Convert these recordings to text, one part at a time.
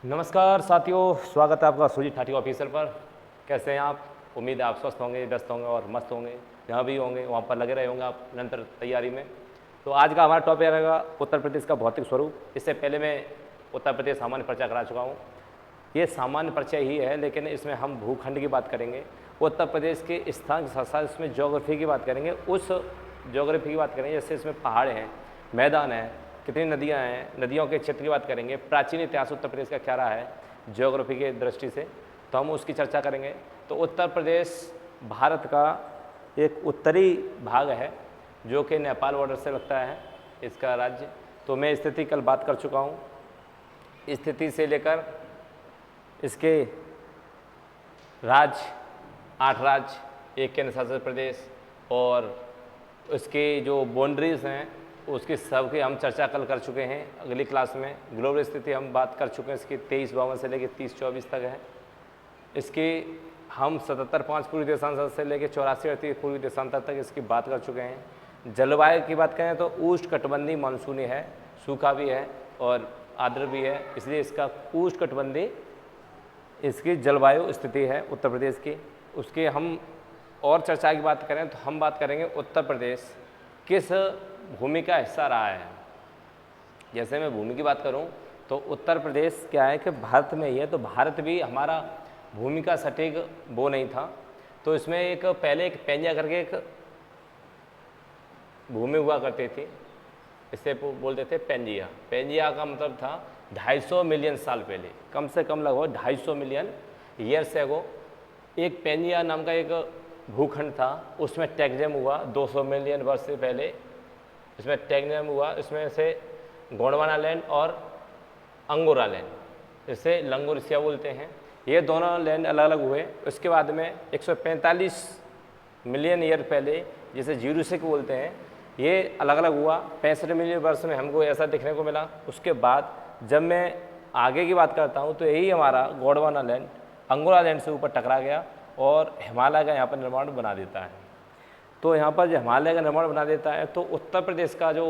नमस्कार साथियों, स्वागत है आपका सुजीत ठाठी ऑफिसर पर। कैसे हैं आप? उम्मीद है आप स्वस्थ होंगे, व्यस्त होंगे और मस्त होंगे। जहाँ भी होंगे वहाँ पर लगे रहे होंगे आप निरंतर तैयारी में। तो आज का हमारा टॉपिक रहेगा उत्तर प्रदेश का भौतिक स्वरूप। इससे पहले मैं उत्तर प्रदेश सामान्य परिचय करा चुका हूँ। ये सामान्य परिचय ही है, लेकिन इसमें हम भूखंड की बात करेंगे, उत्तर प्रदेश के स्थान के साथ साथ इसमें ज्योग्राफी की बात करेंगे। उस ज्योग्राफी की बात करेंगे जैसे इसमें पहाड़ हैं, मैदान हैं, कितनी नदियां हैं, नदियों के क्षेत्र की बात करेंगे, प्राचीन इतिहास उत्तर प्रदेश का क्या रहा है ज्योग्राफी के दृष्टि से, तो हम उसकी चर्चा करेंगे। तो उत्तर प्रदेश भारत का एक उत्तरी भाग है जो कि नेपाल बॉर्डर से लगता है इसका राज्य। तो मैं स्थिति कल बात कर चुका हूँ। स्थिति से लेकर इसके राज्य 8 राज्य, एक केंद्र शासित प्रदेश और उसके जो बाउंड्रीज हैं उसकी सबकी हम चर्चा कल कर चुके हैं। अगली क्लास में ग्लोबल स्थिति हम बात कर चुके हैं, इसकी 23-52 से लेकर 30-24 तक है। इसकी हम 77-5 पूर्वी देशांतर से लेकर 84-38 पूर्वी देशांतर तक इसकी बात कर चुके हैं। जलवायु की बात करें तो उष्णकटिबंधीय मानसूनी है, सूखा भी है और आर्द्र भी है, इसलिए इसका उष्णकटिबंधीय इसकी जलवायु स्थिति है उत्तर प्रदेश की। उसकी हम और चर्चा की बात करें तो हम बात करेंगे उत्तर प्रदेश किस भूमि का हिस्सा रहा है। जैसे मैं भूमि की बात करूं तो उत्तर प्रदेश क्या है कि भारत में ही है, तो भारत भी हमारा भूमि का सटीक वो नहीं था। तो इसमें एक पहले एक पेंजिया करके एक भूमि हुआ करती थी, इसे बोलते थे पेंजिया। पेंजिया का मतलब था 250 मिलियन साल पहले, कम से कम लगभग 250 मिलियन ईयर्स एगो एक पेंजिया नाम का एक भूखंड था, उसमें टेक्जम हुआ 200 मिलियन वर्ष से पहले। इसमें टेक्जम हुआ, इसमें से गोंडवाना लैंड और अंगोरा लैंड, इसे लंगोरिसिया बोलते हैं। ये दोनों लैंड अलग अलग हुए। उसके बाद में 145 मिलियन ईयर पहले, जिसे जीरूसिक बोलते हैं, ये अलग अलग हुआ। 65 मिलियन वर्ष में हमको ऐसा देखने को मिला। उसके बाद जब मैं आगे की बात करता हूँ तो यही हमारा गोंडवाना लैंड अंगोरा लैंड से ऊपर टकरा गया और हिमालय का यहाँ पर निर्माण बना देता है। तो यहाँ पर जो हिमालय का निर्माण बना देता है, तो उत्तर प्रदेश का जो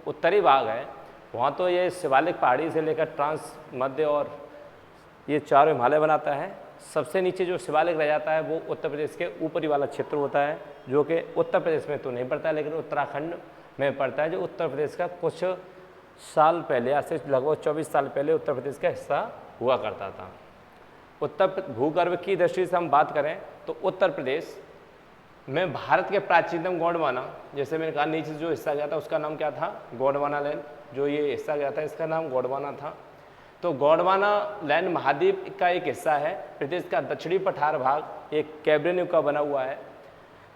उत्तरी भाग है वहाँ तो ये शिवालिक पहाड़ी से लेकर ट्रांस मध्य और ये चारों हिमालय बनाता है। सबसे नीचे जो शिवालिक रह जाता है वो उत्तर प्रदेश के ऊपरी वाला क्षेत्र होता है, जो कि उत्तर प्रदेश में तो नहीं पड़ता है लेकिन उत्तराखंड में पड़ता है, जो उत्तर प्रदेश का कुछ साल पहले, आज से लगभग 24 साल पहले उत्तर प्रदेश का हिस्सा हुआ करता था। उत्तर भूगर्भ की दृष्टि से हम बात करें तो उत्तर प्रदेश में भारत के प्राचीनतम गोंडवाना, जैसे मैंने कहा नीचे जो हिस्सा गया था उसका नाम क्या था, गोंडवाना लैंड। जो ये हिस्सा गया था इसका नाम गोंडवाना था। तो गोंडवाना लैंड महाद्वीप का एक हिस्सा है। प्रदेश का दक्षिणी पठार भाग एक कैब्रेन युग का बना हुआ है,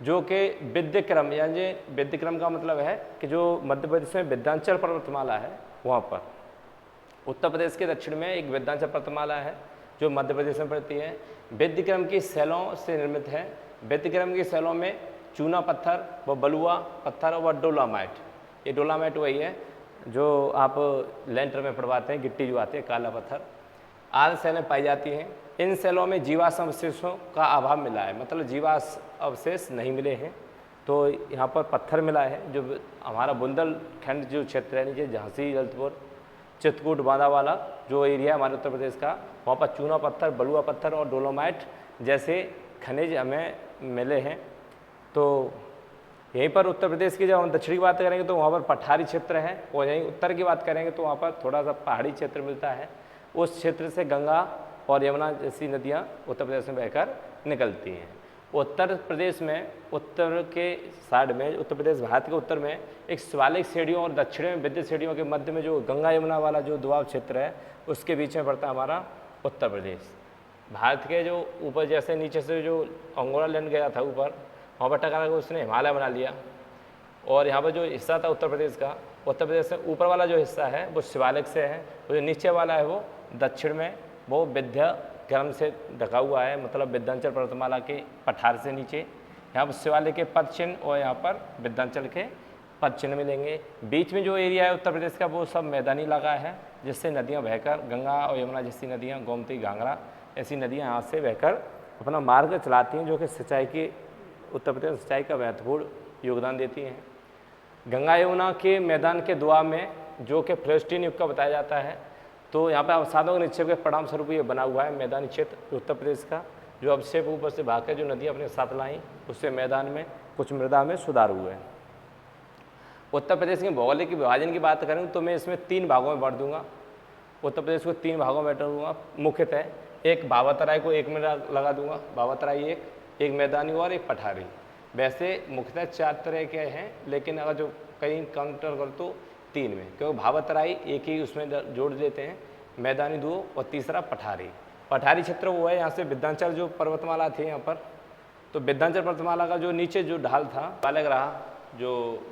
जो कि विद्यक्रम, यानी विद्यक्रम का मतलब है कि जो मध्य प्रदेश में विंध्याचल पर्वतमाला है वहाँ पर, उत्तर प्रदेश के दक्षिण में एक विंध्याचल पर्वतमाला है जो मध्य प्रदेश में पड़ती है। विद्यक्रम की शैलों से निर्मित है। विद्यक्रम की शैलों में चूना पत्थर, व बलुआ पत्थर और डोलामाइट, ये डोलामाइट वही है जो आप लेंटर में पढ़वाते हैं, गिट्टी जो आती है, काला पत्थर, आदि शैलें पाई जाती हैं। इन शैलों में जीवाश्म अवशेषों का अभाव मिला है, मतलब जीवाश्म अवशेष नहीं मिले हैं। तो यहाँ पर पत्थर मिला है। जो हमारा बुंदेलखंड जो क्षेत्र है, नीचे झांसी, ललितपुर, चित्रकूट, बांदावाला जो एरिया है हमारे उत्तर प्रदेश का, वहाँ पर चूना पत्थर, बलुआ पत्थर और डोलोमाइट जैसे खनिज हमें मिले हैं। तो यहीं पर उत्तर प्रदेश की जब हम दक्षिण की बात करेंगे तो वहाँ पर पठारी क्षेत्र है, और यहीं उत्तर की बात करेंगे तो वहाँ पर थोड़ा सा पहाड़ी क्षेत्र मिलता है। उस क्षेत्र से गंगा और यमुना जैसी नदियाँ उत्तर प्रदेश में बहकर निकलती हैं। उत्तर प्रदेश में उत्तर के साइड में, उत्तर प्रदेश भारत के उत्तर में एक शिवालिक श्रेणियों और दक्षिण में विद्युत श्रेणियों के मध्य में जो गंगा यमुना वाला जो दुआब क्षेत्र है उसके बीच में पड़ता है हमारा उत्तर प्रदेश। भारत के जो ऊपर जैसे नीचे से जो अंगोरा लैंड गया था ऊपर, वहाँ पर टकरा कर उसने हिमालय बना लिया। और यहाँ पर जो हिस्सा था उत्तर प्रदेश का, उत्तर प्रदेश से ऊपर वाला जो हिस्सा है वो शिवालिक से है, और जो नीचे वाला है वो दक्षिण में वो विंध्यक्रम से ढका हुआ है, मतलब विंध्याचल पर्वतमाला के पठार से नीचे। यहाँ पर शिवालिक के पद चिन्ह और यहाँ पर विंध्याचल के पद चिन्ह मिलेंगे। बीच में जो एरिया है उत्तर प्रदेश का वो सब मैदानी इलाका है, जिससे नदियाँ बहकर, गंगा और यमुना जैसी नदियाँ, गोमती, घाघरा ऐसी नदियाँ यहाँ से बहकर अपना मार्ग चलाती हैं, जो कि सिंचाई की, उत्तर प्रदेश सिंचाई का महत्वपूर्ण योगदान देती हैं। गंगा यमुना के मैदान के दुआ में, जो कि प्लेस्टीन युग का बताया जाता है, तो यहाँ पे अवसादों के निक्षेप के परिणाम स्वरूप ये बना हुआ है मैदानी क्षेत्र उत्तर प्रदेश का, जो अवक्षेप ऊपर से भाग के जो नदियाँ अपने साथ लाई, उससे मैदान में कुछ मृदा में सुधार हुए हैं। उत्तर प्रदेश के भौगोलिक विभाजन की बात करूँ तो मैं इसमें 3 भागों में बांट दूंगा। उत्तर प्रदेश को 3 भागों में बांट दूंगा मुख्यतः। एक भावा तराई को एक में लगा दूंगा, भावा तराई एक मैदानी और एक पठारी। वैसे मुख्यतः 4 तरह के हैं, लेकिन अगर जो कहीं काउंटर कर तो 3 में, क्योंकि भावा तराई एक ही उसमें जोड़ देते हैं, मैदानी 2 और तीसरा पठारी। पठारी क्षेत्र वो है यहाँ से विंध्याचल जो पर्वतमाला थी यहाँ पर, तो विंध्याचल पर्वतमाला का जो नीचे जो ढाल था अलग रहा, जो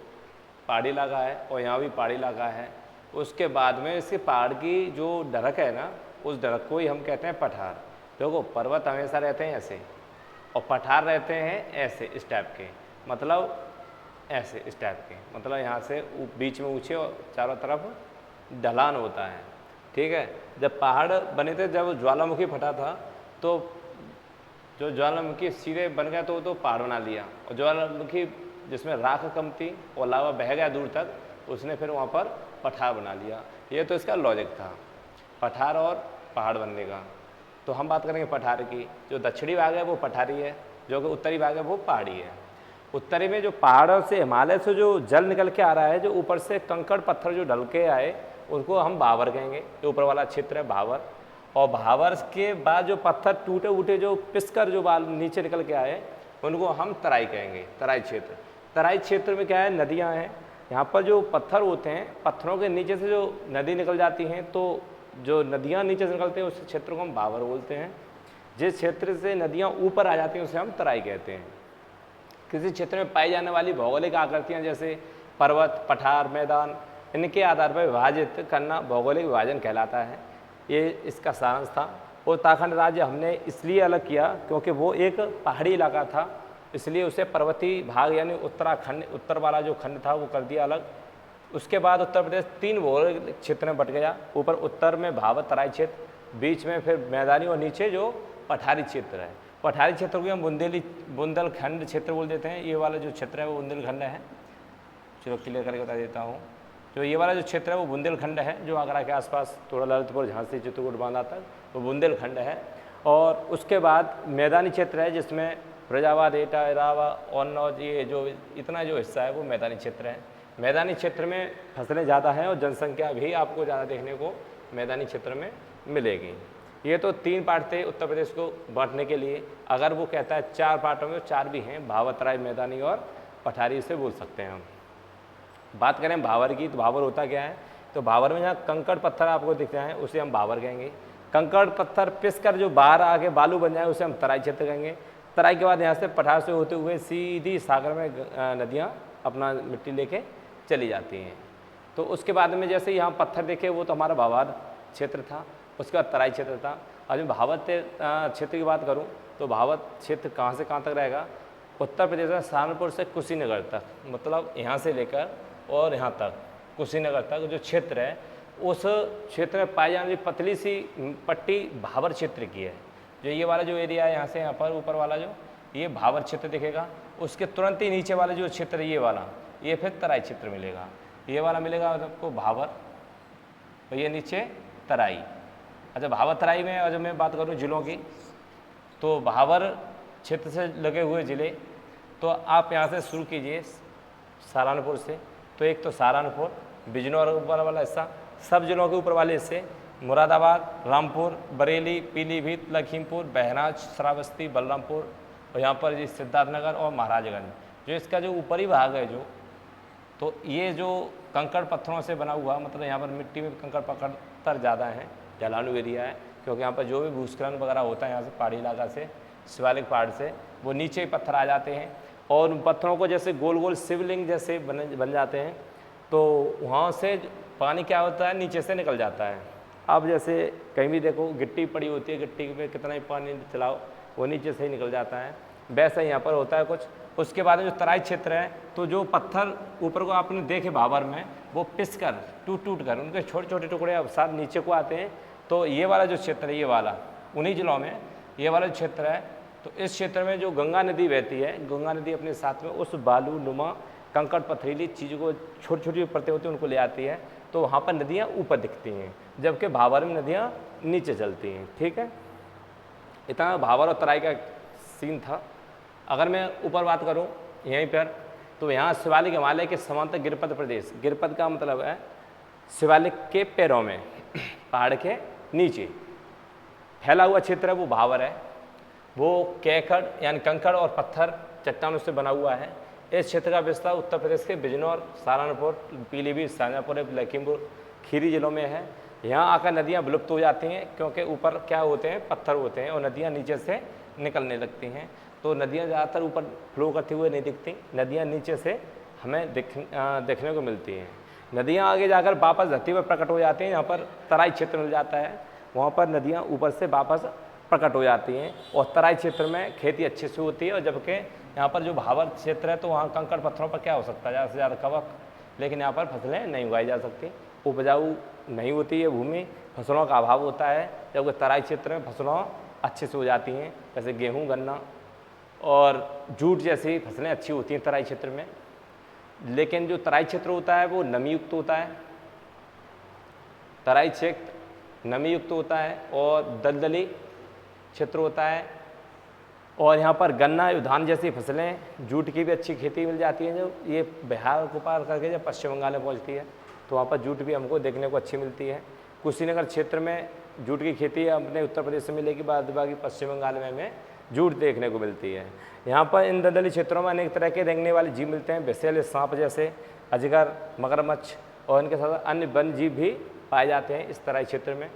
पहाड़ी इलाका है, और यहाँ भी पहाड़ी इलाका है। उसके बाद में इसके पहाड़ की जो ढरक है ना, उस ढरक को ही हम कहते हैं पठार। देखो पर्वत हमेशा रहते हैं ऐसे, और पठार रहते हैं ऐसे इस टाइप के, मतलब ऐसे इस टाइप के, मतलब यहाँ से बीच में ऊँचे और चारों तरफ ढलान होता है। ठीक है, जब पहाड़ बने थे, जब ज्वालामुखी फटा था, तो जो ज्वालामुखी सीधे बन गया तो पहाड़ बना लिया, और ज्वालामुखी जिसमें राख कम थी और लावा बह गया दूर तक, उसने फिर वहाँ पर पठार बना लिया। ये तो इसका लॉजिक था पठार और पहाड़ बनने का। तो हम बात करेंगे पठार की। जो दक्षिणी भाग है वो पठारी है, जो कि उत्तरी भाग है वो पहाड़ी है। उत्तरी में जो पहाड़ों से हिमालय से जो जल निकल के आ रहा है, जो ऊपर से कंकड़ पत्थर जो ढल के आए, उनको हम भावर कहेंगे। जो ऊपर वाला क्षेत्र है भावर, और भावर के बाद जो पत्थर टूटे उटे जो पिसकर जो बाल नीचे निकल के आए, उनको हम तराई कहेंगे, तराई क्षेत्र। तराई क्षेत्र में क्या है, नदियाँ हैं। यहाँ पर जो पत्थर होते हैं, पत्थरों के नीचे से जो नदी निकल जाती हैं, तो जो नदियाँ नीचे से निकलते हैं उस क्षेत्र को हम भावर बोलते हैं। जिस क्षेत्र से नदियाँ ऊपर आ जाती हैं उसे हम तराई कहते हैं। किसी क्षेत्र में पाई जाने वाली भौगोलिक आकृतियाँ जैसे पर्वत, पठार, मैदान, इनके आधार पर विभाजित करना भौगोलिक विभाजन कहलाता है। ये इसका सारांश था। उत्तराखंड राज्य हमने इसलिए अलग किया क्योंकि वो एक पहाड़ी इलाका था, इसलिए उसे पर्वतीय भाग यानी उत्तराखंड, उत्तर वाला जो खंड था वो कर दिया अलग। उसके बाद उत्तर प्रदेश 3 भौगोलिक क्षेत्र में बट गया। ऊपर उत्तर में भावर तराई क्षेत्र, बीच में फिर मैदानी, और नीचे जो पठारी क्षेत्र है। पठारी क्षेत्र को हम बुंदेलखंड क्षेत्र बोल देते हैं। ये वाला जो क्षेत्र है वो बुंदेलखंड है। चलो क्लियर करके बता देता हूँ। जो ये वाला जो क्षेत्र है वो बुंदेलखंड है, जो आगरा के आसपास थोड़ा ललितपुर, झांसी, चित्रकूट, बांदा तक वो बुंदेलखंड है। और उसके बाद मैदानी क्षेत्र है जिसमें फिरोजाबाद, एटा, इटावा, कन्नौज, ये जो इतना जो हिस्सा है वो मैदानी क्षेत्र है। मैदानी क्षेत्र में फसलें ज़्यादा हैं और जनसंख्या भी आपको ज़्यादा देखने को मैदानी क्षेत्र में मिलेगी। ये तो 3 पार्ट थे उत्तर प्रदेश को बांटने के लिए। अगर वो कहता है 4 पार्टों में, 4 भी हैं, भावर, तराई, मैदानी और पठारी से बोल सकते हैं हम। बात करें भावर की, तो भावर होता क्या है, तो भावर में जहाँ कंकड़ पत्थर आपको दिखते हैं उसे हम भावर कहेंगे। कंकड़ पत्थर पिस कर जो बाहर आके बालू बन जाए उसे हम तराई क्षेत्र कहेंगे। तराई के बाद यहाँ से पठार से होते हुए सीधी सागर में नदियाँ अपना मिट्टी लेके चली जाती हैं। तो उसके बाद में जैसे यहाँ पत्थर देखे वो तो हमारा भावर क्षेत्र था, उसके बाद तराई क्षेत्र था। आज मैं भावर क्षेत्र की बात करूँ तो भावर क्षेत्र कहाँ से कहाँ तक रहेगा, उत्तर प्रदेश में सहारनपुर से कुशीनगर तक, मतलब यहाँ से लेकर और यहाँ तक कुशीनगर तक जो क्षेत्र है, उस क्षेत्र में पाई जाने वाली पतली सी पट्टी भावर क्षेत्र की है। जो ये वाला जो एरिया है यहाँ से यहाँ पर ऊपर वाला जो ये भावर क्षेत्र दिखेगा, उसके तुरंत ही नीचे वाला जो क्षेत्र है ये वाला, ये फिर तराई क्षेत्र मिलेगा। ये वाला मिलेगा आपको भावर, और ये नीचे तराई। अच्छा, भावर तराई में अगर मैं बात करूँ जिलों की, तो भावर क्षेत्र से लगे हुए ज़िले, तो आप यहाँ से शुरू कीजिए सहारनपुर से। तो एक तो सहारनपुर, बिजनौर ऊपर वाला हिस्सा, सब जिलों के ऊपर वाले हिस्से मुरादाबाद, रामपुर, बरेली, पीलीभीत, लखीमपुर, बहराइच, श्रावस्ती, बलरामपुर, और यहाँ पर जी सिद्धार्थनगर और महाराजगंज। जो इसका जो ऊपरी भाग है जो, तो ये जो कंकड़ पत्थरों से बना हुआ, मतलब यहाँ पर मिट्टी में कंकड़ पत्थर ज़्यादा हैं, ढलानू एरिया है, क्योंकि यहाँ पर जो भी भूस्खलन वगैरह होता है यहाँ से पहाड़ी इलाका से, शिवालिक पहाड़ से, वो नीचे ही पत्थर आ जाते हैं और उन पत्थरों को जैसे गोल गोल शिवलिंग जैसे बन जाते हैं। तो वहाँ से पानी क्या होता है, नीचे से निकल जाता है। अब जैसे कहीं भी देखो गिट्टी पड़ी होती है, गिट्टी में कितना ही पानी चलाओ वो नीचे से ही निकल जाता है, वैसा ही यहाँ पर होता है कुछ। उसके बाद में जो तराई क्षेत्र है, तो जो पत्थर ऊपर को आपने देखे भावर में, वो पिस कर टूट कर उनके छोटे छोटे टुकड़े अब साथ नीचे को आते हैं। तो ये वाला जो क्षेत्र है, ये वाला उन्हीं जिलों में ये वाला क्षेत्र है। तो इस क्षेत्र में जो गंगा नदी बहती है, गंगा नदी अपने साथ में उस बालू नुमा कंकड़ पथरीली चीज़ों को छोटी छोटी परतें होती हैं उनको ले आती है। तो तो वहाँ पर नदियाँ ऊपर दिखती हैं, जबकि भाबर में नदियाँ नीचे चलती हैं। ठीक है, इतना भाबर और तराई का सीन था। अगर मैं ऊपर बात करूँ यहीं पर, तो यहाँ शिवालिक हिमालय के समांतर गिरपद प्रदेश, गिरपद का मतलब है शिवालिक के पैरों में, पहाड़ के नीचे फैला हुआ क्षेत्र है वो भाबर है। वो केकड़ यानी कंकड़ और पत्थर चट्टानों से बना हुआ है। इस क्षेत्र का विस्तार उत्तर प्रदेश के बिजनौर, सहारनपुर, पीलीभीत, शाजापुर, लखीमपुर खीरी जिलों में है। यहाँ आकर नदियाँ विलुप्त हो जाती हैं क्योंकि ऊपर क्या होते हैं, पत्थर होते हैं और नदियाँ नीचे से निकलने लगती हैं। तो नदियाँ ज़्यादातर ऊपर फ्लो करते हुए नहीं दिखती, नदियाँ नीचे से हमें देखने को मिलती हैं। नदियाँ आगे जाकर वापस धरती पर प्रकट हो जाती हैं। यहाँ पर तराई क्षेत्र मिल जाता है, वहाँ पर नदियाँ ऊपर से वापस प्रकट हो जाती हैं और तराई क्षेत्र में खेती अच्छे से होती है। और जबकि यहाँ पर जो भाबर क्षेत्र है तो वहाँ कंकड़ पत्थरों पर क्या हो सकता है, ज़्यादा से ज़्यादा कवक, लेकिन यहाँ पर फसलें नहीं उगाई जा सकती, उपजाऊ नहीं होती है भूमि, फसलों का अभाव होता है। जबकि तराई क्षेत्र में फसलों अच्छे से हो जाती हैं, जैसे गेहूँ, गन्ना और जूट जैसी फसलें अच्छी होती हैं तराई क्षेत्र में। लेकिन जो तराई क्षेत्र होता है वो नमी युक्त होता है, तराई क्षेत्र नमी युक्त होता है और दलदली क्षेत्र होता है। और यहाँ पर गन्ना, धान जैसी फसलें, जूट की भी अच्छी खेती मिल जाती है। जो ये बिहार को पार करके जब पश्चिम बंगाल में पहुँचती है तो वहाँ पर जूट भी हमको देखने को अच्छी मिलती है। कुशीनगर क्षेत्र में जूट की खेती अपने उत्तर प्रदेश से मिलेगी, बाद बाकी पश्चिम बंगाल में हमें जूट देखने को मिलती है। यहाँ पर इन दलदली क्षेत्रों में अनेक तरह के रेंगने वाले जीव मिलते हैं, विषैले सांप जैसे अजगर, मगरमच्छ और इनके साथ अन्य वन जीव भी पाए जाते हैं इस तराई क्षेत्र में।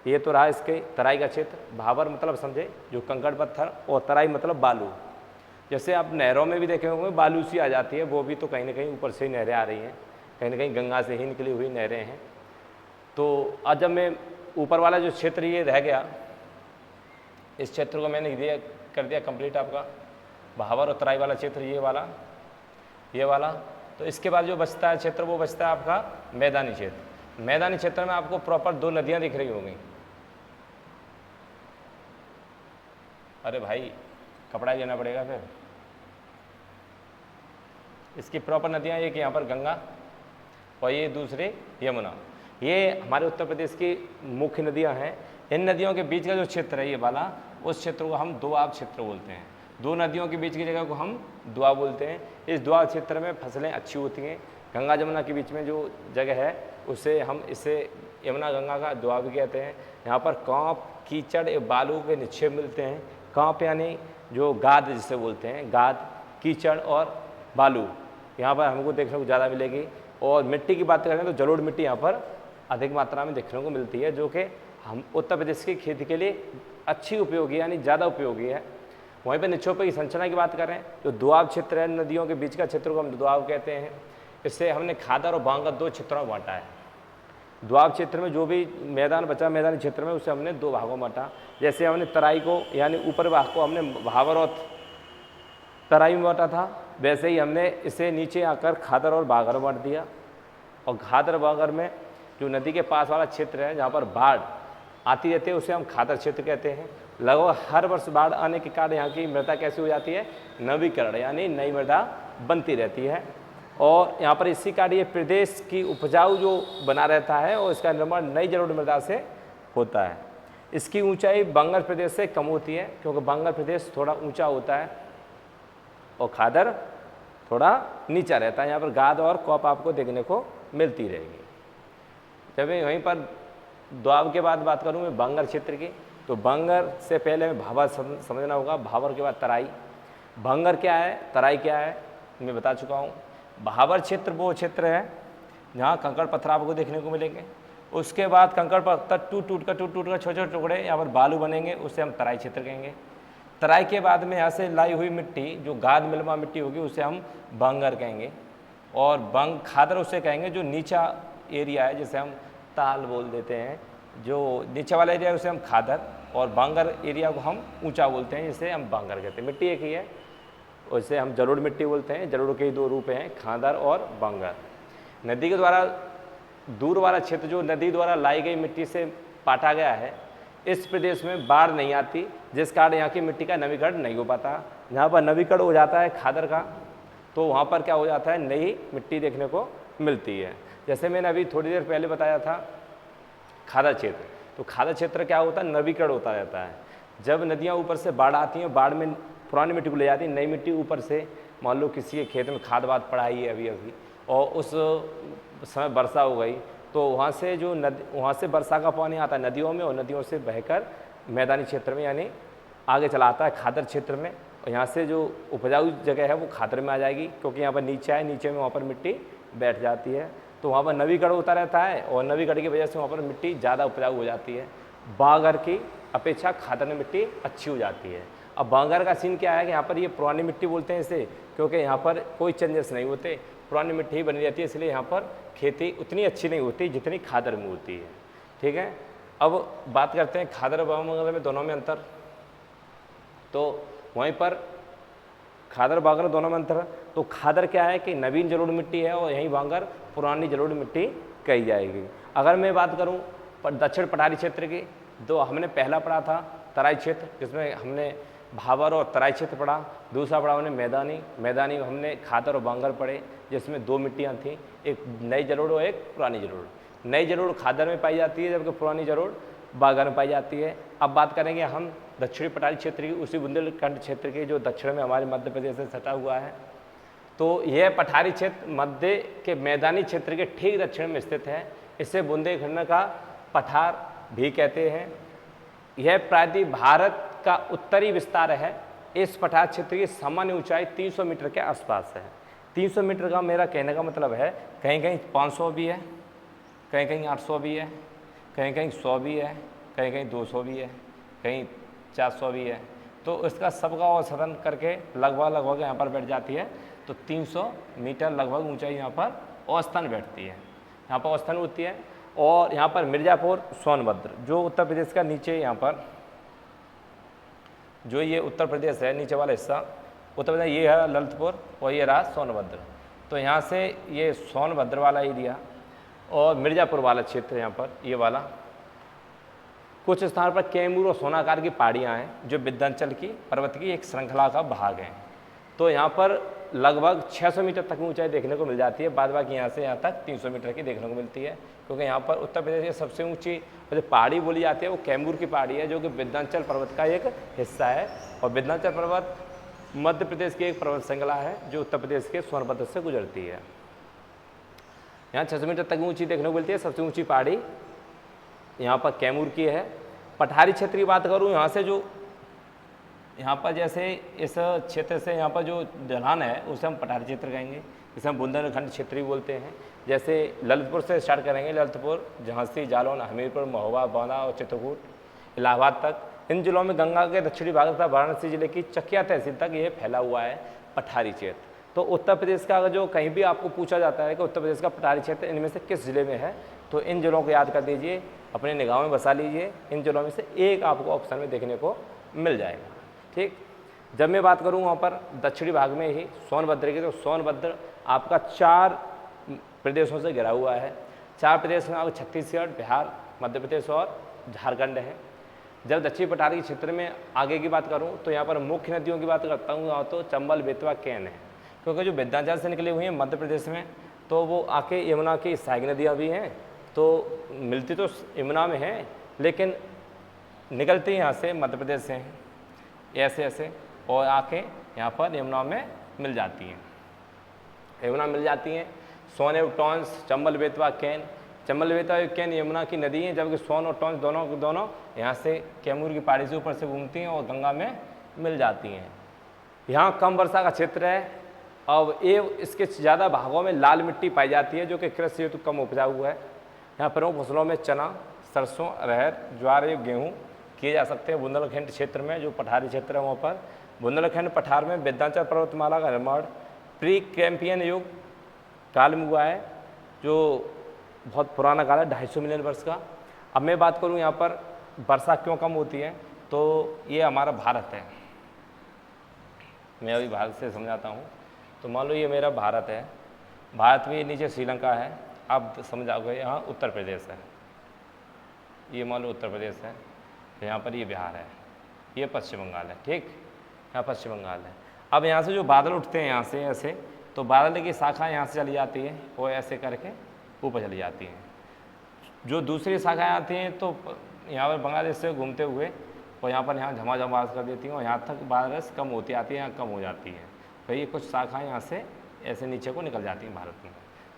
ये तो रहा इसके तराई का क्षेत्र। भाबर मतलब समझे जो कंकड़ पत्थर, और तराई मतलब बालू। जैसे आप नहरों में भी देखे होंगे बालू सी आ जाती है, वो भी तो कहीं ना कहीं ऊपर से ही नहरें आ रही हैं, कहीं ना कहीं गंगा से ही निकली हुई नहरें हैं। तो आज जब मैं ऊपर वाला जो क्षेत्र ये रह गया, इस क्षेत्र को मैंने दिया कर दिया कंप्लीट आपका, भाबर और तराई वाला क्षेत्र ये वाला। तो इसके बाद जो बचता है क्षेत्र वो बचता है आपका मैदानी क्षेत्र। मैदानी क्षेत्र में आपको प्रॉपर 2 नदियाँ दिख रही होंगी। अरे भाई कपड़ा लेना पड़ेगा फिर। इसकी प्रॉपर नदियाँ एक यहाँ पर गंगा और ये दूसरी यमुना, ये हमारे उत्तर प्रदेश की मुख्य नदियाँ हैं। इन नदियों के बीच का जो क्षेत्र है ये वाला, उस क्षेत्र को हम दोआब क्षेत्र बोलते हैं। 2 नदियों के बीच की जगह को हम दोआब बोलते हैं। इस दोआब क्षेत्र में फसलें अच्छी होती हैं। गंगा जमुना के बीच में जो जगह है इसे यमुना गंगा का दोआब भी कहते हैं। यहाँ पर कांप, कीचड़, बालू के निक्षेप मिलते हैं। कांप यानी जो गाद जिसे बोलते हैं, गाद, कीचड़ और बालू यहाँ पर हमको देखने को ज़्यादा मिलेगी। और मिट्टी की बात करें तो जलोढ़ मिट्टी यहाँ पर अधिक मात्रा में देखने को मिलती है, जो कि हम उत्तर प्रदेश की खेती के लिए अच्छी उपयोगी यानी ज़्यादा उपयोगी है। वहीं पर निक्षेपों की संरचना की बात करें तो दोआब क्षेत्र है, नदियों के बीच का क्षेत्र को हम दोआब कहते हैं। इससे हमने खादर और बांगर 2 क्षेत्रों में बांटा है। दोआब क्षेत्र में जो भी मैदान बचा मैदानी क्षेत्र में, उसे हमने 2 भागों में बांटा। जैसे हमने तराई को यानी ऊपर भाग को हमने भाबर और तराई में बांटा था, वैसे ही हमने इसे नीचे आकर खादर और बांगर में बांट दिया। और खादर बांगर में जो नदी के पास वाला क्षेत्र है जहाँ पर बाढ़ आती रहती है उसे हम खादर क्षेत्र कहते हैं। लगभग हर वर्ष बाढ़ आने के कारण यहाँ की मृदा कैसी हो जाती है, नवीकरण यानी नई मृदा बनती रहती है। और यहाँ पर इसी कारण ये प्रदेश की उपजाऊ जो बना रहता है और इसका निर्माण नई जलोढ़ मृदा से होता है। इसकी ऊंचाई बंगाल प्रदेश से कम होती है क्योंकि बंगाल प्रदेश थोड़ा ऊंचा होता है और खादर थोड़ा नीचा रहता है। यहाँ पर गाद और कौप आपको देखने को मिलती रहेगी। जब मैं वहीं पर दोआब के बाद बात करूँ मैं बंगाल क्षेत्र की, तो बंगर से पहले हमें भाबर समझना होगा। भाबर के बाद तराई। बंगर क्या है, तराई क्या है, मैं बता चुका हूँ। भाबर क्षेत्र वो क्षेत्र है जहाँ कंकड़ पत्थर आपको देखने को मिलेंगे। उसके बाद कंकड़ पत्थर टूट टूट कर छोटे छोटे टुकड़े यहाँ पर बालू बनेंगे, उसे हम तराई क्षेत्र कहेंगे। तराई के बाद में यहाँ से लाई हुई मिट्टी जो गाद मिलमा मिट्टी होगी उसे हम बंगर कहेंगे। और खादर उसे कहेंगे जो नीचा एरिया है, जिसे हम ताल बोल देते हैं। जो नीचे वाला एरिया है उसे हम खादर, और बांगर एरिया को हम ऊंचा बोलते हैं, जिसे हम बांगर कहते हैं। मिट्टी एक ही है, उसे हम जलोढ़ मिट्टी बोलते हैं। जलोढ़ के ही 2 रूप हैं, खादर और बांगर। नदी के द्वारा दूर वाला क्षेत्र जो नदी द्वारा लाई गई मिट्टी से पाटा गया है, इस प्रदेश में बाढ़ नहीं आती, जिस कारण यहाँ की मिट्टी का नवीकरण नहीं हो पाता। जहाँ पर नवीकरण हो जाता है खादर का, तो वहाँ पर क्या हो जाता है, नई मिट्टी देखने को मिलती है। जैसे मैंने अभी थोड़ी देर पहले बताया था खादा क्षेत्र, तो खादा क्षेत्र क्या होता है, नवीकरण होता रहता है। जब नदियाँ ऊपर से बाढ़ आती हैं, बाढ़ में पुरानी मिट्टी को ले जाती है, नई मिट्टी ऊपर से, मान लो किसी के खेत में खाद वाद पड़ा ही है अभी अभी, और उस समय वर्षा हो गई, तो वहाँ से जो वहाँ से वर्षा का पानी आता है नदियों में, और नदियों से बहकर मैदानी क्षेत्र में यानी आगे चला आता है खादर क्षेत्र में, और यहाँ से जो उपजाऊ जगह है वो खादर में आ जाएगी, क्योंकि यहाँ पर नीचे है, नीचे में वहाँ पर मिट्टी बैठ जाती है, तो वहाँ पर नवीकरण होता रहता है, और नवीकरण की वजह से वहाँ पर मिट्टी ज़्यादा उपजाऊ हो जाती है। बांगर की अपेक्षा खादर में मिट्टी अच्छी हो जाती है। अब बांगर का सीन क्या है कि यहाँ पर ये पुरानी मिट्टी बोलते हैं इसे, क्योंकि यहाँ पर कोई चेंजेस नहीं होते, पुरानी मिट्टी ही बनी रहती है, इसलिए यहाँ पर खेती उतनी अच्छी नहीं होती जितनी खादर में होती है। ठीक है, अब बात करते हैं खादर बांगर में दोनों में अंतर। तो वहीं पर खादर बांगर दोनों में अंतर, तो खादर क्या है कि नवीन जलोढ़ मिट्टी है, और यहीं बांगर पुरानी जलोढ़ मिट्टी कही जाएगी। अगर मैं बात करूं दक्षिण पठारी क्षेत्र की, तो हमने पहला पढ़ा था तराई क्षेत्र, जिसमें हमने भाबर और तराई क्षेत्र पढ़ा। दूसरा पढ़ा हमने मैदानी में हमने खादर और बांगर पढ़े, जिसमें दो मिट्टियाँ थीं, एक नई जलोढ़ और एक पुरानी जलोढ़। नई जलोढ़ खादर में पाई जाती है, जबकि पुरानी जलोढ़ बांगर में पाई जाती है। अब बात करेंगे हम दक्षिणी पठारी क्षेत्र की, उसी बुंदेलखंड क्षेत्र के जो दक्षिण में हमारे मध्य प्रदेश से सटा हुआ है। तो यह पठारी क्षेत्र मध्य के मैदानी क्षेत्र के ठीक दक्षिण में स्थित है। इसे बुंदेलखंड का पठार भी कहते हैं। यह प्रायद्वीप भारत का उत्तरी विस्तार है। इस पठार क्षेत्र की सामान्य ऊंचाई 300 मीटर के आसपास है। 300 मीटर का मेरा कहने का मतलब है, कहीं कहीं 500 भी है, कहीं कहीं 800 भी है, कहीं कहीं 100 भी है, कहीं कहीं 200 भी है, कहीं 400 भी है। तो इसका सबका औसतन करके लगभग यहाँ पर बैठ जाती है। तो 300 मीटर लगभग ऊंचाई यहाँ पर औसतन बैठती है, यहाँ पर औसतन होती है। और यहाँ पर मिर्ज़ापुर सोनभद्र, जो उत्तर प्रदेश का नीचे यहाँ पर जो ये उत्तर प्रदेश है नीचे वाला हिस्सा उत्तर प्रदेश, ये है ललितपुर और ये रहा सोनभद्र। तो यहाँ से ये सोनभद्र वाला एरिया और मिर्ज़ापुर वाला क्षेत्र, यहाँ पर ये वाला कुछ स्थान पर कैमूर और सोनाकार की पहाड़ियाँ हैं, जो विंध्याचल की पर्वत की एक श्रृंखला का भाग है। तो यहाँ पर लगभग 600 मीटर तक ऊंचाई देखने को मिल जाती है, बाद बाकी यहाँ से यहाँ तक 300 मीटर की देखने को मिलती है, क्योंकि यहाँ पर उत्तर प्रदेश की सबसे ऊंची जो पहाड़ी बोली जाती है वो कैमूर की पहाड़ी है, जो कि विंध्याचल पर्वत का एक हिस्सा है। और विंध्याचल पर्वत मध्य प्रदेश की एक पर्वत श्रृंखला है, जो उत्तर प्रदेश के सोनभद्र से गुजरती है। यहाँ 600 मीटर तक ऊँची देखने को मिलती है। सबसे ऊँची पहाड़ी यहाँ पर कैमूर की है। पठारी क्षेत्र की बात करूँ, यहाँ से जो यहाँ पर जैसे इस क्षेत्र से यहाँ पर जो ढलान है उसे हम पठारी क्षेत्र कहेंगे, इसे हम बुंदेलखंड क्षेत्र भी बोलते हैं। जैसे ललितपुर से स्टार्ट करेंगे, ललितपुर, झांसी, जालौन, हमीरपुर, महोबा, बांदा और चित्रकूट, इलाहाबाद तक, इन जिलों में गंगा के दक्षिणी भाग तथा वाराणसी जिले की चकिया तहसील तक ये फैला हुआ है पठारी क्षेत्र। तो उत्तर प्रदेश का अगर जो कहीं भी आपको पूछा जाता है कि उत्तर प्रदेश का पठारी क्षेत्र इनमें से किस जिले में है, तो इन जिलों को याद कर दीजिए, अपने निगाहों में बसा लीजिए। इन जिलों में से एक आपको ऑप्शन में देखने को मिल जाएगा। ठीक, जब मैं बात करूँ वहाँ पर दक्षिणी भाग में ही सोनभद्र की, तो सोनभद्र आपका 4 प्रदेशों से घिरा हुआ है। 4 प्रदेश में आपको छत्तीसगढ़, बिहार, मध्य प्रदेश और झारखंड है। जब दक्षिणी पठारी क्षेत्र में आगे की बात करूँ तो यहाँ पर मुख्य नदियों की बात करता हूँ, यहाँ तो चंबल, बेतवा, कैन है, क्योंकि जो विंध्याचल से निकली हुई हैं मध्य प्रदेश में, तो वो आके यमुना की सहायक नदियाँ भी हैं। तो मिलती तो यमुना में है, लेकिन निकलती यहाँ से मध्य प्रदेश से हैं ऐसे ऐसे, और आके यहाँ पर यमुना में मिल जाती हैं, यमुना मिल जाती हैं। सोन और टॉन्स, चंबल, बेतवा, कैन, चंबल, बेतवा, कैन यमुना की नदी हैं, जबकि सोन और टॉन्स दोनों यहाँ से कैमूर की पहाड़ी से ऊपर से घूमती हैं और गंगा में मिल जाती हैं। यहाँ कम वर्षा का क्षेत्र है। अब ये इसके ज़्यादा भागों में लाल मिट्टी पाई जाती है, जो कि कृषि हेतु कम उपजाऊ है। यहाँ प्रमुख फसलों में चना, सरसों, अरहर, ज्वार या गेहूँ किए जा सकते हैं। बुंदेलखंड क्षेत्र में जो पठारी क्षेत्र है वहाँ पर बुंदेलखंड पठार में विंध्याचल पर्वतमाला का निर्माण प्री कैम्पियन युग काल में हुआ है, जो बहुत पुराना काल है, 250 मिलियन वर्ष का। अब मैं बात करूँ यहाँ पर वर्षा क्यों कम होती है, तो ये हमारा भारत है। मैं अभी भारत से समझाता हूँ। तो मान लो ये मेरा भारत है, भारत में नीचे श्रीलंका है, आप समझाओगे यहाँ उत्तर प्रदेश है, ये मान लो उत्तर प्रदेश है, तो यहाँ पर ये बिहार है, ये पश्चिम बंगाल है। ठीक, यहाँ पश्चिम बंगाल है। अब यहाँ से जो बादल उठते हैं यहाँ से ऐसे, तो बादल की शाखा यहाँ से चली जाती है, वो ऐसे करके ऊपर चली जाती हैं। जो दूसरी शाखाएँ आती हैं तो यहाँ पर बांग्लादेश से घूमते हुए और यहाँ झमाझम बारिश कर देती हैं और यहाँ तक बारिश कम होती आती है, यहाँ कम हो जाती है। तो ये कुछ शाखाएँ यहाँ से ऐसे नीचे को निकल जाती हैं भारत में,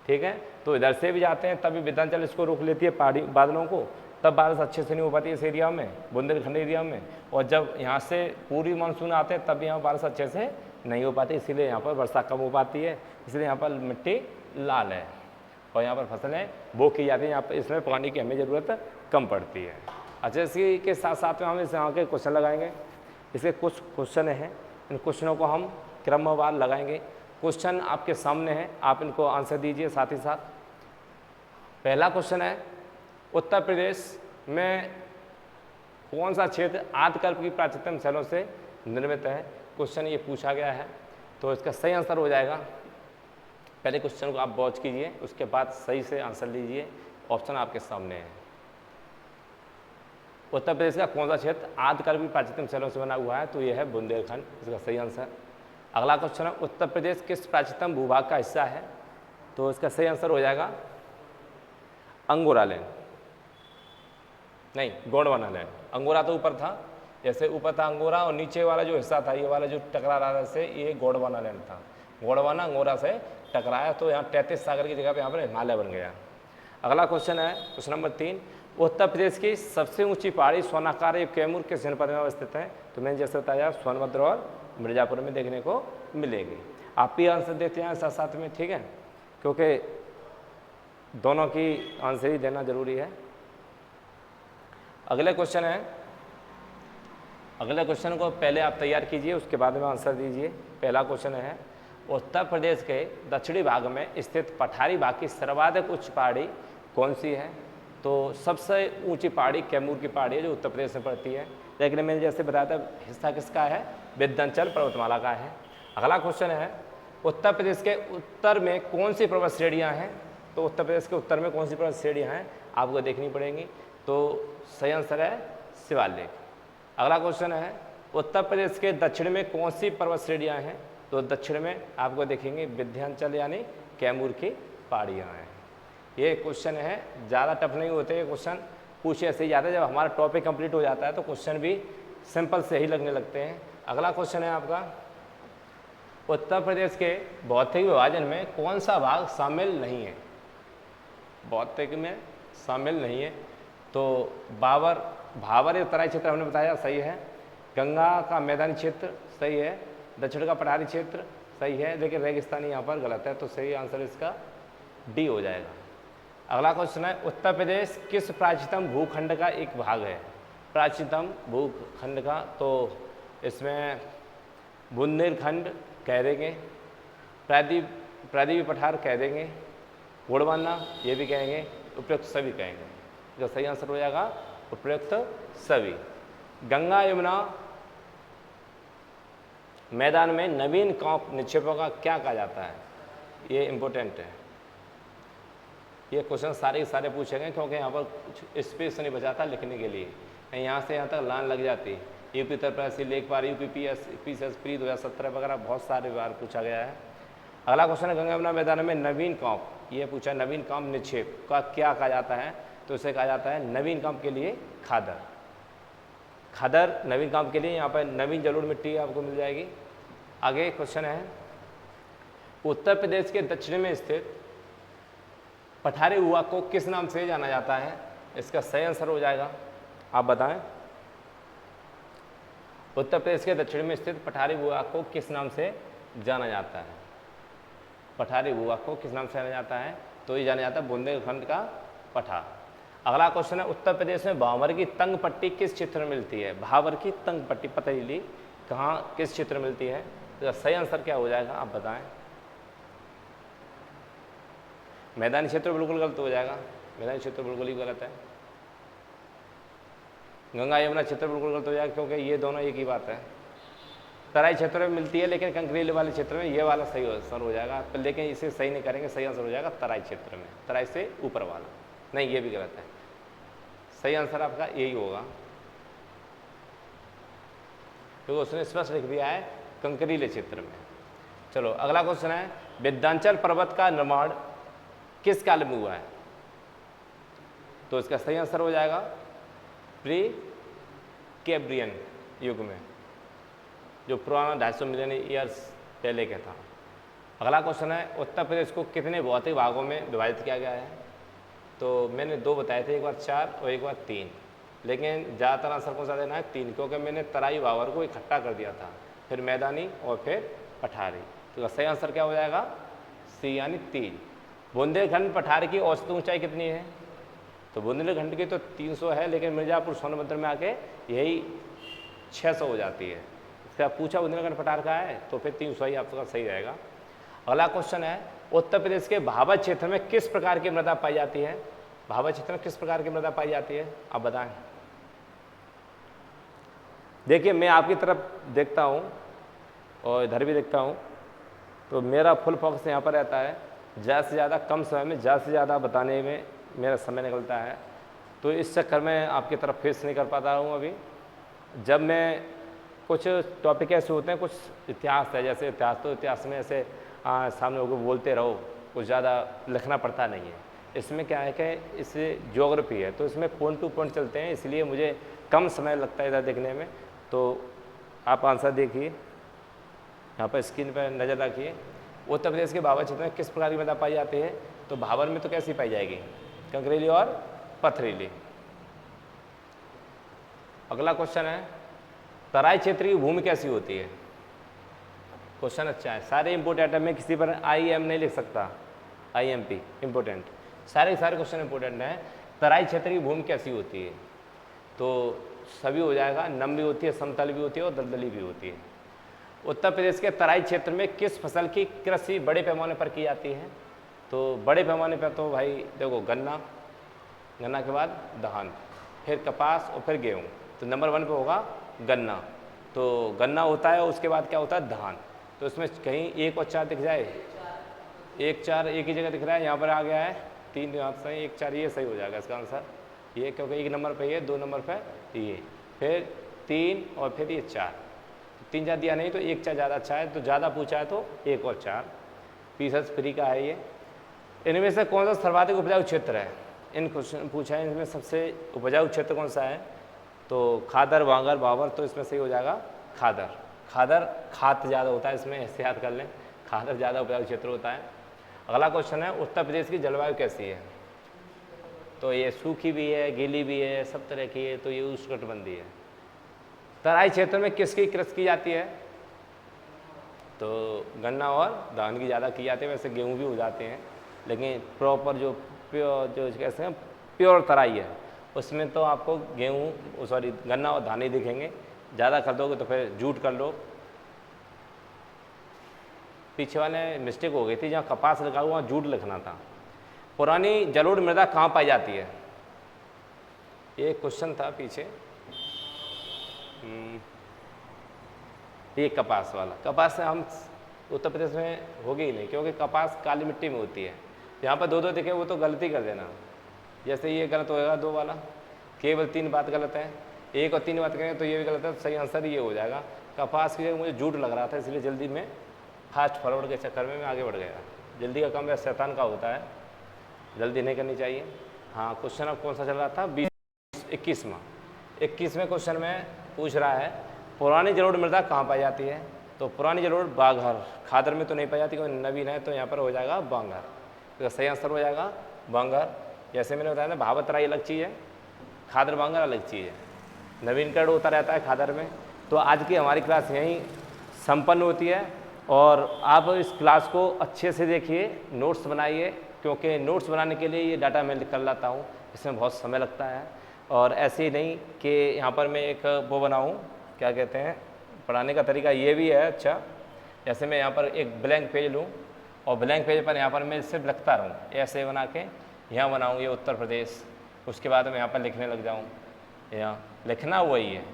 ठीक है। तो इधर से भी जाते हैं तभी विंध्याचल इसको रोक लेती है पहाड़ी बादलों को, तब बारिश अच्छे से नहीं हो पाती इस एरिया में, बुंदेलखंड एरिया में। और जब यहाँ से पूरी मानसून आते हैं तब यहाँ बारिश अच्छे से नहीं हो पाती, इसीलिए यहाँ पर वर्षा कम हो पाती है, इसलिए यहाँ पर मिट्टी लाल है और यहाँ पर फसलें बो की जाती हैं, यहाँ पर इसमें पानी की हमें ज़रूरत कम पड़ती है। अच्छा, इसी के साथ साथ में हम इस यहाँ के क्वेश्चन लगाएंगे। इसके कुछ क्वेश्चन हैं, इन क्वेश्चनों को हम क्रमवार लगाएंगे। क्वेश्चन आपके सामने है, आप इनको आंसर दीजिए साथ ही साथ। पहला क्वेश्चन है, उत्तर प्रदेश में कौन सा क्षेत्र आदिकल्प की प्राचीनतम शैलों से निर्मित है? क्वेश्चन ये पूछा गया है, तो इसका सही आंसर हो जाएगा। पहले क्वेश्चन को आप वॉच कीजिए, उसके बाद सही से आंसर लीजिए। ऑप्शन आपके सामने है। उत्तर प्रदेश का कौन सा क्षेत्र आदिकल्प की प्राचीनतम शैलों से बना हुआ है? तो यह है बुंदेलखंड, इसका सही आंसर। अगला क्वेश्चन है, उत्तर प्रदेश किस प्राचीनतम भूभाग का हिस्सा है? तो इसका सही आंसर हो जाएगा अंगोरा लैंड, नहीं गोंडवाना लैंड। अंगोरा तो ऊपर था, जैसे ऊपर था अंगोरा और नीचे वाला जो हिस्सा था, ये वाला जो टकरा रहा था से, ये गोंडवाना लैंड था। गोंडवाना अंगोरा से टकराया तो यहाँ 33 सागर की जगह पे यहाँ पर हिमालय बन गया। अगला क्वेश्चन है, क्वेश्चन नंबर 3, उत्तर प्रदेश की सबसे ऊंची पहाड़ी सोनाकार या कैमूर किस जनपद में अवस्थित है? तो मैंने जैसे बताया सोनभद्र और मिर्जापुर में देखने को मिलेगी। आप भी आंसर देते हैं साथ साथ में, ठीक है, क्योंकि दोनों की आंसर ही देना जरूरी है। अगले क्वेश्चन है, अगले क्वेश्चन को पहले आप तैयार कीजिए, उसके बाद में आंसर दीजिए। पहला क्वेश्चन है, उत्तर प्रदेश के दक्षिणी भाग में स्थित पठारी भाग की सर्वाधिक उच्च पहाड़ी कौन सी है? तो सबसे ऊंची पहाड़ी कैमूर की पहाड़ी है, जो उत्तर प्रदेश में पड़ती है। लेकिन मैंने जैसे बताया था, हिस्सा किसका है? विंध्याचल पर्वतमाला का है। अगला क्वेश्चन है, उत्तर प्रदेश के उत्तर में कौन सी पर्वत श्रेणियाँ हैं? तो उत्तर प्रदेश के उत्तर में कौन सी पर्वत श्रेणियाँ हैं आपको देखनी पड़ेंगी। तो सही आंसर है शिवालिक। अगला क्वेश्चन है, उत्तर प्रदेश के दक्षिण में कौन सी पर्वत श्रेणियाँ हैं? तो दक्षिण में आपको देखेंगे विंध्याचल यानी कैमूर की पहाड़ियाँ हैं। ये क्वेश्चन है, ज़्यादा टफ नहीं होते ये क्वेश्चन, पूछे ऐसे ही जाते हैं। जब हमारा टॉपिक कंप्लीट हो जाता है तो क्वेश्चन भी सिंपल से ही लगने लगते हैं। अगला क्वेश्चन है आपका, उत्तर प्रदेश के भौतिक विभाजन में कौन सा भाग शामिल नहीं है? भौतिक में शामिल नहीं है तो भावर या तराई क्षेत्र हमने बताया सही है। गंगा का मैदानी क्षेत्र सही है। दक्षिण का पठारी क्षेत्र सही है, लेकिन रेगिस्तानी यहाँ पर गलत है, तो सही आंसर इसका डी हो जाएगा। अगला क्वेश्चन है, उत्तर प्रदेश किस प्राचीनतम भूखंड का एक भाग है? प्राचीनतम भूखंड का, तो इसमें बुंदेलखंड कह देंगे, प्रायद्वीपीय पठार कह देंगे, गोंडवाना ये भी कहेंगे, उपयुक्त सभी कहेंगे। जो सही आंसर हो जाएगा उपयुक्त सभी। गंगा यमुना मैदान में नवीन कांप निक्षेपों का क्या कहा जाता है? ये इम्पोर्टेंट है, ये क्वेश्चन सारे पूछे गए, क्योंकि यहाँ पर कुछ स्पेस नहीं बचा था लिखने के लिए। यहाँ से यहाँ तक लाइन लग जाती। यूपी उत्तर प्रदेश लेखपाल यूपीपीएस प्री 2017 वगैरह बहुत सारे बार पूछा गया है। अगला क्वेश्चन है, गंगा यमुना मैदान में नवीन कांप, ये पूछा नवीन कांप निक्षेप का क्या कहा जाता है? तो इसे कहा जाता है नवीन कांप के लिए खादर। खादर नवीन कांप के लिए, यहाँ पर नवीन जलोढ़ मिट्टी आपको मिल जाएगी। आगे क्वेश्चन है, उत्तर प्रदेश के दक्षिण में स्थित पठारी भूभाग को किस नाम से जाना जाता है? इसका सही आंसर हो जाएगा, आप बताएं। उत्तर प्रदेश के दक्षिण में स्थित पठारी भूभाग को किस नाम से जाना जाता है? पठारी भूभाग को किस नाम से जाना जाता है? तो ये जाना जाता है बुंदेलखंड का पठार। अगला क्वेश्चन है, उत्तर प्रदेश में भावर की तंग पट्टी किस क्षेत्र में मिलती है? भावर की तंग पट्टी पतली कहाँ किस क्षेत्र में मिलती है? तो सही आंसर क्या हो जाएगा, आप बताएं। मैदानी क्षेत्र बिल्कुल गलत हो जाएगा, मैदानी क्षेत्र बिल्कुल ही गलत है। गंगा यमुना क्षेत्र बिल्कुल गलत हो जाएगा, क्योंकि ये दोनों एक ही बात है। तराई क्षेत्र में मिलती है, लेकिन कंकरीले वाले क्षेत्र में ये वाला सही आंसर हो जाएगा, लेकिन इसे सही नहीं करेंगे, सही आंसर हो जाएगा तराई क्षेत्र में, तराई से ऊपर वाला। नहीं, ये भी गलत है, सही आंसर आपका यही होगा, क्योंकि उसने स्पष्ट लिख दिया है कंकरीले क्षेत्र में। चलो अगला क्वेश्चन है, विंध्याचल पर्वत का निर्माण किस काल में हुआ है? तो इसका सही आंसर हो जाएगा प्री कैम्ब्रियन युग में, जो पुराना 250 मिलियन ईयर्स पहले का था। अगला क्वेश्चन है, उत्तर प्रदेश को कितने भौतिक भागों में विभाजित किया गया है? तो मैंने 2 बताए थे, एक बार 4 और एक बार 3, लेकिन ज़्यादातर आंसर कौन सा देना है? 3, क्योंकि मैंने तराई भावर को इकट्ठा कर दिया था, फिर मैदानी और फिर पठारी। तो सही आंसर क्या हो जाएगा? सी यानी 3। बुंदेलखंड पठार की औसत ऊंचाई कितनी है? तो बुंदेलखंड की तो 300 है, लेकिन मिर्जापुर सोनभद्र में आके यही 600 हो जाती है। इसका पूछा बुंदेलखंड पठार का है तो फिर 300 ही आपका सही रहेगा। अगला क्वेश्चन है, उत्तर प्रदेश के भाबर क्षेत्र में किस प्रकार की मृदा पाई जाती है? भाबर क्षेत्र में किस प्रकार की मृदा पाई जाती है, आप बताएं। देखिए मैं आपकी तरफ देखता हूँ और इधर भी देखता हूँ, तो मेरा फुल फोकस यहाँ पर रहता है, ज़्यादा से ज़्यादा कम समय में ज़्यादा से ज़्यादा बताने में मेरा समय निकलता है, तो इस चक्कर में आपकी तरफ फेस नहीं कर पाता हूँ अभी। जब मैं कुछ टॉपिक ऐसे होते हैं, कुछ इतिहास है, जैसे इतिहास, तो इतिहास में ऐसे सामने लोगों को बोलते रहो, कुछ ज़्यादा लिखना पड़ता नहीं है। इसमें क्या है कि इससे ज्योग्राफी है, तो इसमें पॉइंट टू पॉइंट चलते हैं, इसलिए मुझे कम समय लगता है इधर देखने में। तो आप आंसर देखिए, यहाँ पर स्क्रीन पर नज़र रखिए। उत्तर प्रदेश के भाबर क्षेत्र में किस प्रकार की मृदा पाई जाती है? तो भाबर में तो कैसी पाई जाएगी? कंकरीली और पथरीली। अगला क्वेश्चन है, तराई क्षेत्र की भूमि कैसी होती है? क्वेश्चन अच्छा है, सारे इंपोर्टेंट है, मैं किसी पर IM नहीं लिख सकता, IMP इंपोर्टेंट, सारे क्वेश्चन इंपोर्टेंट हैं। तराई क्षेत्र की भूमि कैसी होती है? तो सभी हो जाएगा, नम भी होती है, समतल भी होती है और दलदली भी होती है। उत्तर प्रदेश के तराई क्षेत्र में किस फसल की कृषि बड़े पैमाने पर की जाती है? तो बड़े पैमाने पर तो भाई देखो, गन्ना, गन्ना के बाद धान, फिर कपास और फिर गेहूँ। तो नंबर 1 पे होगा गन्ना। तो गन्ना होता है, उसके बाद क्या होता है? धान। तो इसमें कहीं 1 और 4 दिख जाए, 1 4 एक ही जगह दिख रहा है, यहाँ पर आ गया है 3, यहाँ सही 1 4, ये सही हो जाएगा इसका आंसर ये, क्योंकि 1 नंबर पे ये, 2 नंबर पे ये, फिर 3 और फिर ये 4। 3 4 दिया नहीं तो 1 4 ज़्यादा अच्छा है, तो ज़्यादा पूछा है तो 1 और 4 फीसद फ्री का है ये। इनमें से कौन सा सर्वाधिक उपजाऊ क्षेत्र है? इन क्वेश्चन पूछा है, इनमें सबसे उपजाऊ क्षेत्र कौन सा है? तो खादर, वांगर, बाबर, तो इसमें सही हो जाएगा खादर। खादर, खाद ज़्यादा होता है इसमें, ऐसे याद कर लें, खादर ज़्यादा उपजाऊ क्षेत्र होता है। अगला क्वेश्चन है, उत्तर प्रदेश की जलवायु कैसी है? तो ये सूखी भी है, गीली भी है, सब तरह की है, तो ये उष्णकटिबंधीय है। तराई क्षेत्र में किसकी कृषि की जाती है? तो गन्ना और धान की ज़्यादा की जाती है, वैसे गेहूँ भी हो जाते हैं, लेकिन प्रॉपर जो कैसे हैं प्योर तराई है, उसमें तो आपको गेहूँ सॉरी गन्ना और धान ही दिखेंगे। ज़्यादा कर दोगे तो फिर जूट कर लो। पीछे वाले मिस्टेक हो गई थी, जहाँ कपास लिखा हुआ वहाँ जूट लिखना था। पुरानी जलोढ़ मृदा कहाँ पाई जाती है? ये क्वेश्चन था पीछे, ये कपास वाला। कपास से हम उत्तर प्रदेश में होगी ही नहीं, क्योंकि कपास काली मिट्टी में होती है। यहाँ पर 2 दिखे, वो तो गलती कर देना, जैसे ये गलत होएगा 2 वाला, केवल 3 बात गलत है, 1 और 3 बात करेंगे तो ये भी गलत है, तो सही आंसर ये हो जाएगा। कपास की जगह मुझे जूट लग रहा था, इसलिए जल्दी में फास्ट फॉरवर्ड के चक्कर में मैं आगे बढ़ गया। जल्दी का काम शैतान का होता है, जल्दी नहीं करनी चाहिए। हाँ, क्वेश्चन अब कौन सा चल रहा था? 21वें क्वेश्चन में पूछ रहा है, पुरानी जलोढ़ मृदा कहाँ पाई जाती है? तो पुरानी जलोढ़ बांगर, खादर में तो नहीं पाई जाती, क्योंकि नवीन है, तो यहाँ पर हो जाएगा बांगर। तो सही आंसर हो जाएगा बांगर। जैसे मैंने बताया ना, भाबर तराई अलग चीज़ है, खादर बांगर अलग चीज़ है, नवीनकरण होता रहता है खादर में। तो आज की हमारी क्लास यहीं संपन्न होती है, और आप इस क्लास को अच्छे से देखिए, नोट्स बनाइए, क्योंकि नोट्स बनाने के लिए ये डाटा मैं कर लाता हूँ, इसमें बहुत समय लगता है। और ऐसे ही नहीं कि यहाँ पर मैं एक वो बनाऊँ, क्या कहते हैं, पढ़ाने का तरीका ये भी है अच्छा, जैसे मैं यहाँ पर एक ब्लैंक पेज लूँ और ब्लैंक पेज पर यहाँ पर मैं सिर्फ लिखता रहूँ, ऐसे बना के यहाँ बनाऊँ ये उत्तर प्रदेश, उसके बाद मैं यहाँ पर लिखने लग जाऊँ। यहाँ लिखना वही है,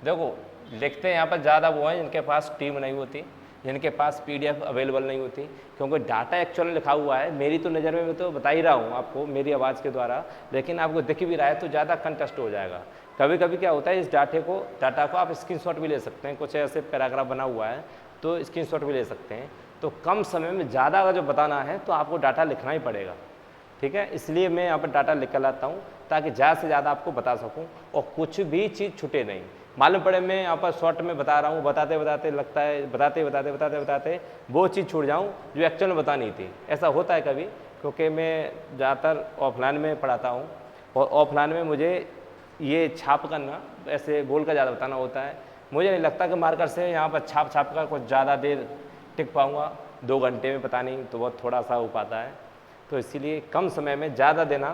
देखो लिखते यहाँ पर ज़्यादा वो हैं जिनके पास टीम नहीं होती, जिनके पास PDF अवेलेबल नहीं होती, क्योंकि डाटा एक्चुअल लिखा हुआ है। मेरी तो नज़र में मैं तो बता ही रहा हूँ आपको मेरी आवाज़ के द्वारा, लेकिन आपको दिख भी रहा है तो ज़्यादा कंटेस्ट हो जाएगा। कभी कभी क्या होता है, इस डाटा को आप स्क्रीनशॉट भी ले सकते हैं, कुछ ऐसे पैराग्राफ बना हुआ है तो स्क्रीनशॉट भी ले सकते हैं। तो कम समय में ज़्यादा अगर जो बताना है तो आपको डाटा लिखना ही पड़ेगा। ठीक है, इसलिए मैं यहाँ पर डाटा लिख कर लाता हूँ ताकि ज़्यादा से ज़्यादा आपको बता सकूँ और कुछ भी चीज़ छूटे नहीं। मालूम पड़े मैं यहाँ पर शॉर्ट में बता रहा हूँ, बताते बताते लगता है बताते वो चीज़ छूट जाऊँ जो एक्चुअल में बतानी थी। ऐसा होता है कभी, क्योंकि मैं ज़्यादातर ऑफलाइन में पढ़ाता हूँ और ऑफलाइन में मुझे ये छाप करना, ऐसे बोल कर ज़्यादा बताना होता है। मुझे नहीं लगता कि मार्कर से यहाँ पर छाप कर कुछ ज़्यादा देर टिक पाऊँगा, 2 घंटे में पता नहीं, तो बहुत थोड़ा सा हो पाता है। तो इसीलिए कम समय में ज़्यादा देना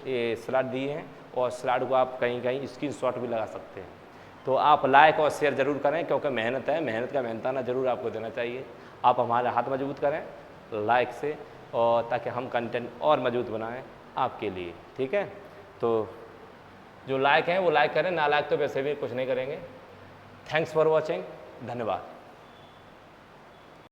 ये स्लाइड दिए हैं और स्लाइड को आप कहीं कहीं स्क्रीनशॉट भी लगा सकते हैं। तो आप लाइक और शेयर ज़रूर करें, क्योंकि मेहनत है, मेहनत का मेहनताना ज़रूर आपको देना चाहिए। आप हमारे हाथ मजबूत करें लाइक से, और ताकि हम कंटेंट और मजबूत बनाएं आपके लिए। ठीक है, तो जो लाइक हैं वो लाइक करें, ना लाइक तो वैसे भी कुछ नहीं करेंगे। थैंक्स फॉर वॉचिंग, धन्यवाद।